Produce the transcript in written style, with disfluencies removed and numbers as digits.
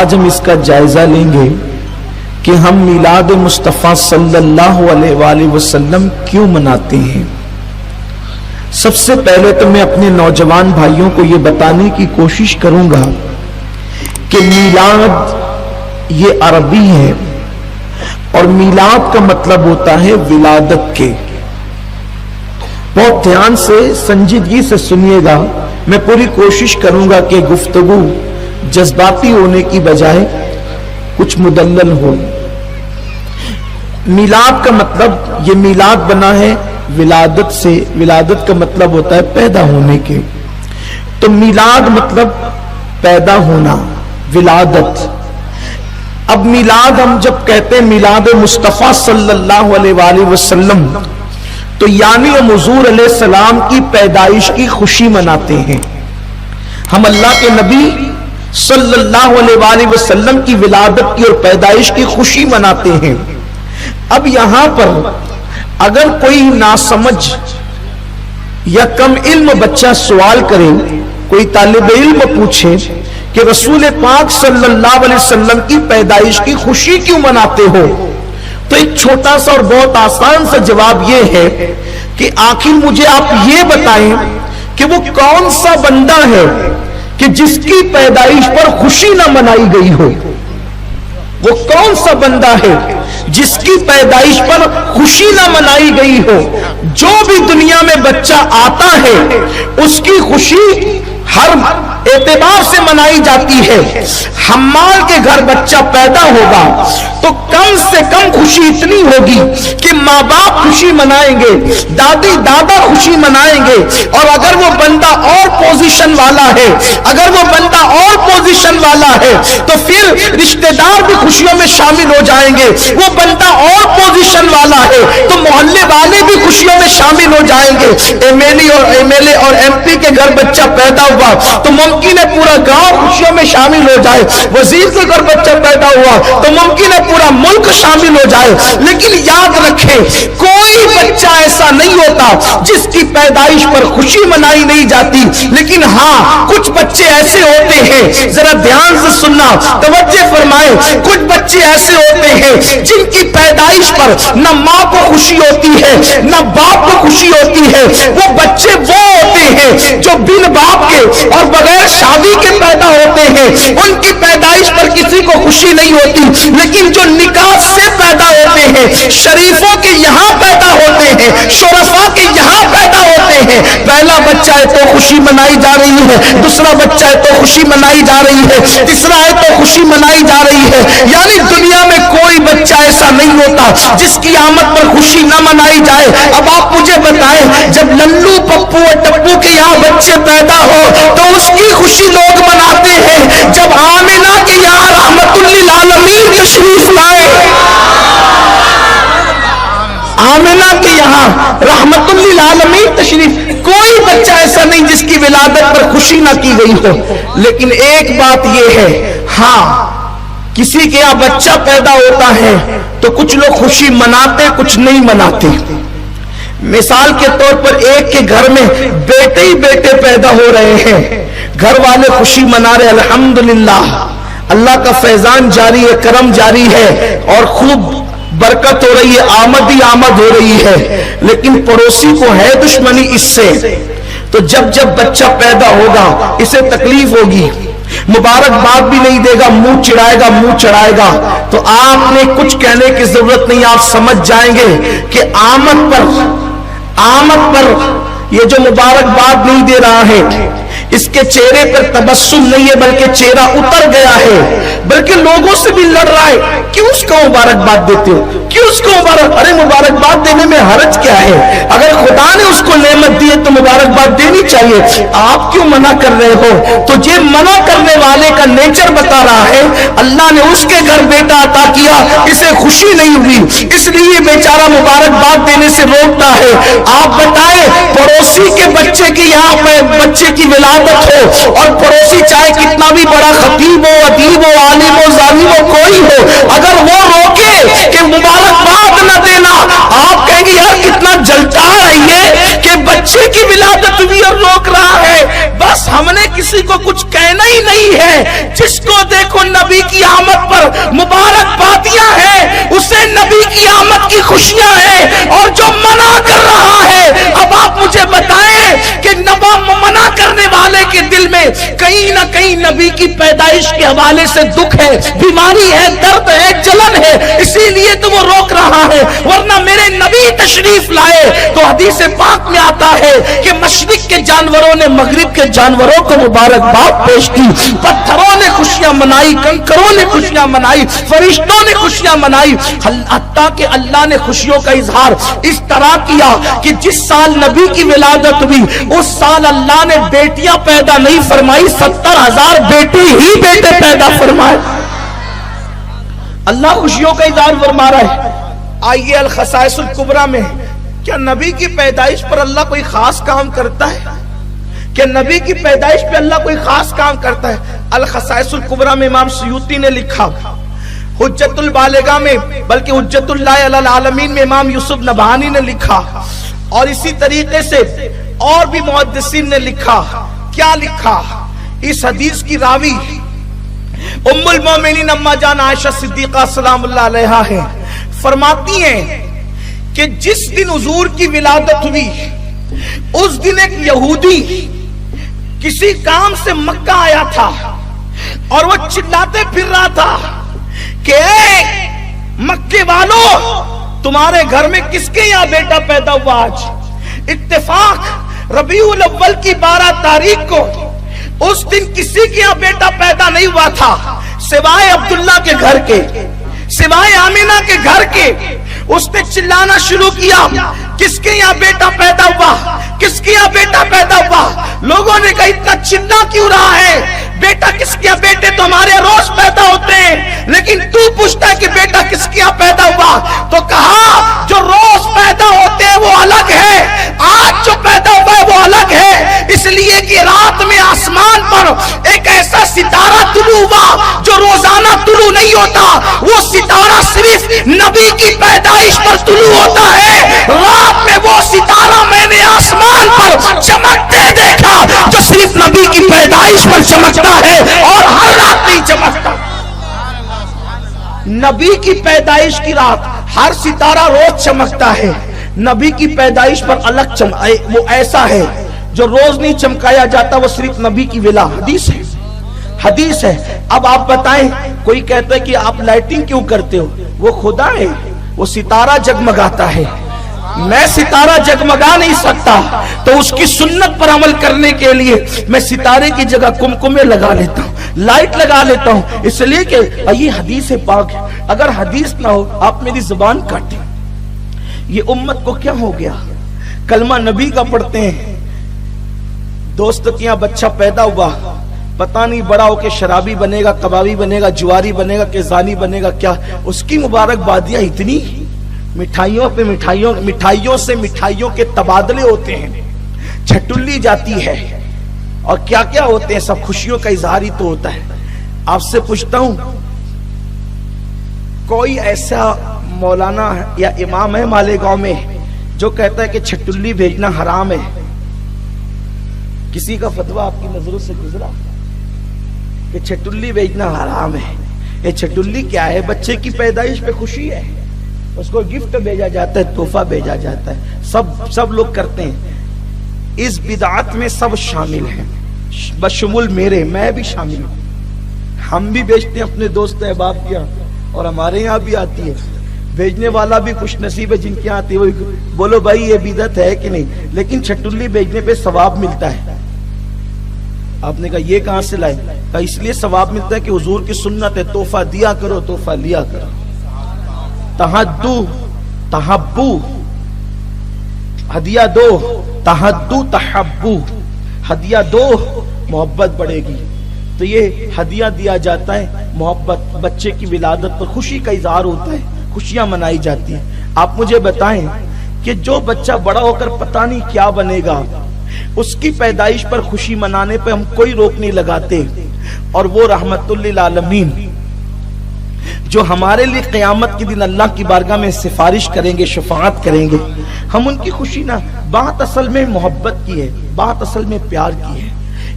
آج ہم اس کا جائزہ لیں گے کہ ہم میلاد مصطفیٰ صلی اللہ علیہ وآلہ وسلم کیوں مناتے ہیں۔ سب سے پہلے تو میں اپنے نوجوان بھائیوں کو یہ بتانے کی کوشش کروں گا کہ میلاد یہ عربی ہے اور میلاد کا مطلب ہوتا ہے ولادت کے۔ بہت دھیان سے سنجیدگی سے سنیے گا، میں پوری کوشش کروں گا کہ گفتگو جذباتی ہونے کی بجائے کچھ مدلل ہو۔ میلاد کا مطلب، یہ میلاد بنا ہے ولادت سے، ولادت کا مطلب ہوتا ہے پیدا ہونے کے، تو میلاد مطلب پیدا ہونا، ولادت۔ اب میلاد ہم جب کہتے ہیں میلاد مصطفیٰ صلی اللہ علیہ وآلہ وسلم، تو یعنی ہم حضور علیہ السلام کی پیدائش کی خوشی مناتے ہیں۔ ہم اللہ کے نبی صلی اللہ علیہ وآلہ وسلم کی ولادت کی اور پیدائش کی خوشی مناتے ہیں۔ اب یہاں پر اگر کوئی ناسمجھ یا کم علم بچہ سوال کرے، کوئی طالب علم پوچھے کہ رسول پاک صلی اللہ علیہ وسلم کی پیدائش کی خوشی کیوں مناتے ہو، تو ایک چھوٹا سا اور بہت آسان سا جواب یہ ہے کہ آخر مجھے آپ یہ بتائیں کہ وہ کون سا بندہ ہے کہ جس کی پیدائش پر خوشی نہ منائی گئی ہو۔ وہ کون سا بندہ ہے جس کی پیدائش پر خوشی نہ منائی گئی ہو؟ جو بھی دنیا میں بچہ آتا ہے اس کی خوشی ہر اعتبار سے منائی جاتی ہے۔ حمال کے گھر بچہ پیدا ہوگا تو کم سے کم خوشی اتنی ہوگی کہ ماں باپ خوشی منائیں گے، دادی دادا خوشی منائیں گے، اور اگر وہ بندہ اور پوزیشن والا ہے، اگر وہ بندہ اور پوزیشن والا ہے تو پھر رشتہ دار بھی خوشیوں میں شامل ہو جائیں گے۔ وہ بندہ اور پوزیشن والا ہے تو محلے والے بھی خوشیوں میں شامل ہو جائیں گے۔ ایم ایل اے اور ایم پی کے گھر بچہ پیدا ہوا تو ممکن ہے پورا گاؤں خوشیوں میں شامل ہو جائے، وزیر کے گھر بچہ پیدا ہوا تو ممکن ہے پورا ملک شامل ہو جائے۔ لیکن یاد رکھیں کوئی بچہ ایسا نہیں ہوتا جس کی پیدائش پر خوشی منائی نہیں جاتی۔ لیکن ہاں کچھ بچے ایسے ہوتے ہیں، ذرا دھیان سے سننا، توجہ فرمائیں، کچھ بچے ایسے ہوتے ہیں جن کی پیدائش پر نہ ماں کو خوشی ہوتی ہے نہ باپ کو خوشی ہوتی ہے۔ وہ بچے وہ ہوتے ہیں جو بن باپ کے اور بغیر شادی کے پیدا ہوتے ہیں، ان کی پیدائش پر کسی کو خوشی نہیں ہوتی۔ لیکن جو نکاح سے پیدا ہوتے ہیں، شریفوں کے یہاں پیدا ہوتے ہیں، شرفاء کے یہاں پیدا ہوتے ہیں، پہلا بچہ ہے تو خوشی منائی جا رہی ہے، دوسرا بچہ ہے تو خوشی منائی جا رہی ہے، تیسرا ہے تو خوشی منائی جا رہی ہے۔ یعنی دنیا میں کوئی بچہ ایسا نہیں ہوتا جس کی آمد پر خوشی نہ منائی جائے۔ اب آپ مجھے بتائیں، جب للو پپو اور ٹپو کے یہاں بچے پیدا ہو تو اس کی خوشی لوگ مناتے ہیں۔ جب آمنہ کے یہاں رحمت للعالمین تشریف لائے، آمنہ کے یہاں رحمت للعالمین تشریف، کوئی بچہ ایسا نہیں جس کی ولادت پر خوشی نہ کی گئی ہو۔ لیکن ایک بات یہ ہے، ہاں کسی کے یہاں بچہ پیدا ہوتا ہے تو کچھ لوگ خوشی مناتے، کچھ نہیں مناتے۔ مثال کے طور پر ایک کے گھر میں بیٹے ہی بیٹے پیدا ہو رہے ہیں، گھر والے خوشی منا رہے، الحمدللہ اللہ کا فیضان جاری ہے، کرم جاری ہے اور خوب برکت ہو رہی ہے، آمد ہی آمد ہو رہی ہے۔ لیکن پڑوسی کو ہے دشمنی اس سے، تو جب جب بچہ پیدا ہوگا اسے تکلیف ہوگی، مبارکباد بھی نہیں دے گا، منہ چڑھائے گا، منہ چڑھائے گا۔ تو آپ نے کچھ کہنے کی ضرورت نہیں، آپ سمجھ جائیں گے کہ آمد پر یہ جو مبارکباد نہیں دے رہا ہے، اس کے چہرے پر تبسم نہیں ہے بلکہ چہرہ اتر گیا ہے، بلکہ لوگوں سے بھی لڑ رہا ہے۔ کیوں اس کو مبارکباد دیتے ہو؟ کیوں اس کو ارے مبارکباد دینے میں حرج کیا ہے؟ اگر خدا نے اس کو نعمت دی ہے تو مبارکباد دینی چاہیے، آپ کیوں منع کر رہے ہو؟ تو یہ منع کرنے والے کا نیچر بتا رہا ہے اللہ نے اس کے گھر بیٹا عطا کیا، اسے خوشی نہیں ہوئی، اس لیے بیچارہ مبارکباد دینے سے روکتا ہے۔ آپ بتائیں پڑوسی کے بچے کی یہاں پہ بچے کی ولادت ہو اور پڑوسی چاہے کتنا بھی بڑا خطیب ہو، ادیب ہو، عالم ہو، ظالم ہو، کوئی ہو، اگر وہ روکے کہ مبارکباد نہ دینا، آپ کہیں گے یار کتنا جلتا ہے یہ کہ بچے کی ولادت بھی اور روک رہا ہے۔ بس ہم نے کسی کو کچھ کہنا ہی نہیں खुशी है। जिसको देखो नबी की आमद पर मुबारकबादियां हैं, उसे नबी की आमद की खुशियां हैं। और जो मना कर रहा है, अब आप मुझे बताएं कि मना करने वाले के दिल में कहीं ना कहीं नबी की पैदाइश के हवाले से दुख है, बीमारी है, दर्द है, जलन है, इसीलिए तो वो रोक रहा है। वरना मेरे नबी तशरीफ लाए तो हदीस पाक में आता है कि मशरिक के जानवरों ने मगरिब के जानवरों को मुबारकबाद पेश की, पत्थरों ने खुशियां मनाई, कंकरों ने खुशियां मनाई, फरिश्तों ने खुशियां मनाई। हत्ता कि अल्लाह ने खुशियों का इजहार इस तरह किया कि जिस साल नबी की विलादत हुई उस साल अल्लाह ने बेटियां पैदा नहीं फरमाई, 70,000 बेटी ही बेटे पैदा फरमाए। अल्लाह खुशियों का इजहार फरमा रहा है। आइए अल खसाइसुल कुबरा में, क्या नबी की पैदाइश पर अल्लाह कोई खास काम करता है? क्या नबी की पैदाइश पे अल्लाह कोई खास काम करता है? अल खसाइसुल कुबरा में इमाम सुयूती ने लिखा, हुज्जतुल बालिगा में, बल्कि हुज्जतुल्लाह अलल आलमीन में इमाम यूसुफ नबहानी ने लिखा, और इसी तरीके से और भी मुहद्दिसीन ने लिखा। क्या लिखा? इस हदीस की रावी उम्मुल मोमिनीन अम्मा जान आयशा सिद्दीका सलामुल्लाह अलैहा है, फरमाती हैं कि जिस दिन हुजूर की विलादत हुई उस दिन एक यहूदी किसी काम से मक्का आया था और वो चिल्लाते फिर रहा था कि मक्के वालों, तुम्हारे घर में किसके यहाँ बेटा पैदा हुआ आज? इत्तेफाक रबीउल अव्वल की 12 तारीख को उस दिन किसी के यहाँ बेटा पैदा नहीं हुआ था सिवाय अब्दुल्ला के घर के, सिवाय आमिना के घर के। उसने चिल्लाना शुरू किया, किसके यहाँ बेटा पैदा हुआ, किसके यहाँ बेटा पैदा हुआ? लोगों ने कहा इतना चिल्ला क्यों रहा है, बेटा किसके यहाँ? बेटे तो हमारे रोज पैदा होते हैं, लेकिन तू पूछता है कि बेटा किसके यहाँ पैदा हुआ? तो कहा जो रोज पैदा होते हैं वो अलग है, आज जो पैदा हुआ है वो अलग है। इसलिए कि रात में आसमान पर एक ऐसा सितारा तुलू हुआ जो रोजाना तुलू नहीं होता, वो सितारा सिर्फ नबी की पैदाइश पर तुलू होता है। रात में वो सितारा मैंने आसमान पर चमकते देखा जो सिर्फ नबी की पैदाइश पर चमकता है और हर रात नहीं चमकता। नबी की पैदाइश की रात हर सितारा रोज चमकता है, नबी की पैदाइश पर अलग वो ऐसा है जो रोज नहीं चमकाया जाता, वो सिर्फ नबी की विला। हदीस है, हदीस है। अब आप बताएं, कोई कहता है कि आप लाइटिंग क्यों करते हो? वो खुदा है, वो सितारा जगमगाता है, मैं सितारा जगमगा नहीं सकता, तो उसकी सुन्नत पर अमल करने के लिए मैं सितारे की जगह कुमकुमे लगा लेता हूँ, लाइट लगा लेता हूँ, इसलिए कि ये हदीस पाक है। अगर हदीस ना हो आप मेरी जुबान काटे। ये उम्मत को क्या हो गया, कलमा नबी का पढ़ते हैं, दोस्त के यहाँ बच्चा पैदा हुआ, पता नहीं बड़ा होके शराबी बनेगा, कबाबी बनेगा, जुआरी बनेगा, केजानी बनेगा, क्या उसकी मुबारकबादियां इतनी, मिठाइयों पे मिठाइयों, मिठाइयों से मिठाइयों के तबादले होते हैं, छटुल्ली जाती है और क्या क्या होते हैं, सब खुशियों का इजहार ही तो होता है। आपसे पूछता हूं, कोई ऐसा मौलाना या इमाम है मालेगांव में जो कहता है कि छटुल्ली भेजना हराम है? किसी का फतवा आपकी नजरों से गुजरा कि छटुल्ली भेजना हराम है? ये छटुल्ली क्या है? बच्चे की पैदाइश पे खुशी है, उसको गिफ्ट भेजा जाता है, तोहफा भेजा जाता है, सब लोग करते हैं। इस बिदात में सब शामिल हैं, बशमुल मेरे, मैं भी शामिल हूं। हम भी बेचते हैं अपने दोस्त अहबाब के यहाँ, और हमारे यहाँ भी आती है। भेजने वाला भी खुश नसीब है जिनके यहाँ आती है, वो बोलो भाई ये बिदअत है कि नहीं, लेकिन छटुल्ली भेजने पे सवाब मिलता है। आपने कहा ये कहां से लाए? कहा इसलिए सवाब मिलता है कि हुजूर की सुन्नत है, तोहफा दिया करो, तोहफा लिया करो। तहद्दू तहब्बू, हदिया दो, तहद्दू तहब्बू, हदिया दो मोहब्बत बढ़ेगी। तो ये हदिया दिया जाता है, मोहब्बत, बच्चे की विलादत पर खुशी का इजहार होता है, खुशियां मनाई जाती हैं। आप मुझे बताएं कि जो बच्चा बड़ा होकर पता नहीं क्या बनेगा, उसकी पैदाइश पर खुशी मनाने पर हम कोई रोक नहीं लगाते, और वो रहमतुल लिल आलमीन जो हमारे लिए क़यामत के दिन अल्लाह की बारगाह में सिफारिश करेंगे, शफाअत करेंगे, हम उनकी खुशी ना, बात असल में मोहब्बत की है, बात असल में प्यार की है।